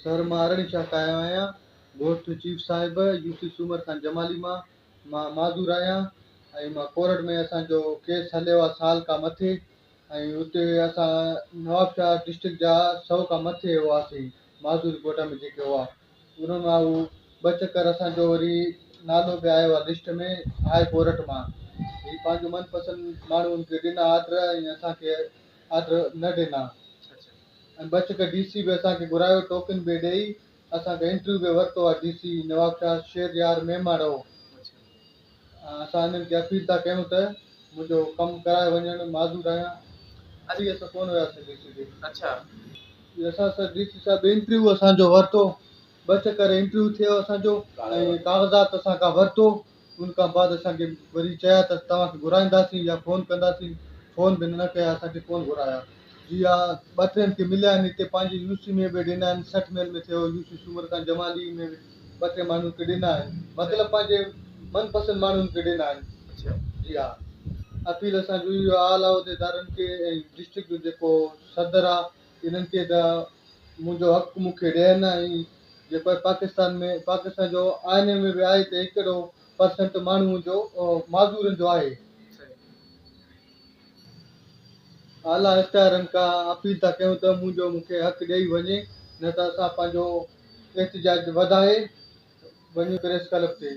sir मां अरड़ी शाह आयो आहियां गोठ चीफ साहिब यूसी सूमर खान जमाली मां माज़ूर आहियां ऐं मां कोरट में असांजो केस हलियो आहे साल खां मथे ऐं उते असां नवाबशाह डिस्ट्रिक्ट जा 100 खां मथे हुआसीं माज़ूर कोटा में जेके हुआ उन मां उहो ॿ चकर असांजो वरी नालो बि आयो आहे लिस्ट में हाई कोर्ट मां ही पंहिंजो मनपसंदि माण्हुनि खे ॾिना आर्डर ऐं असांखे आर्डर न ॾिना ऐं ॿ चकर DC बि असांखे घुरायो टोकन बि ॾेई असांखे इंटरव्यू बि वरितो आहे DC नवाबशाह शेरयार मेमाड़ो असां हिननि खे अपील था कयूं त मुंहिंजो कमु कराए वञणु माज़ूर आहियां अॼु असां कोन वियासीं DC ते असां सर DC साहिब इंटरव्यू असांजो वरितो 2 चकर इंटरव्यू थियो असांजो ऐं कागज़ात असां खां वरितो उन खां बाद असांखे वरी चया त तव्हांखे घुराईंदासीं या फ़ोन कंदासीं फ़ोन बि न कया असांखे कोन घुराया जी हा 2-3 खे मिलिया आहिनि हिते पंहिंजी यूसी में बि ॾिना आहिनि 60 मेल में थियो यूसी सूमर खान जमाली में बि 2-3 माण्हुनि खे ॾिना आहिनि मतिलबु पंहिंजे मनपसंदि माण्हुनि खे ॾिना आहिनि जी हा अपील असांजो इहो आला उहिदेदारनि खे ऐं डिस्ट्रिक्ट जो जेको सदर आहे इन्हनि खे त मुंहिंजो हक़ु मूंखे ॾियनि ऐं जेको पाकिस्तान जो आईने में बि आहे त 1% माण्हूअ जो माज़ूरनि जो आहे आला इख़्तियारनि खां अपील था कयूं त मूंखे हक़ु ॾेई वञे न त असां पंहिंजो एहतिजाज वधाए वञूं प्रेस क्लब ते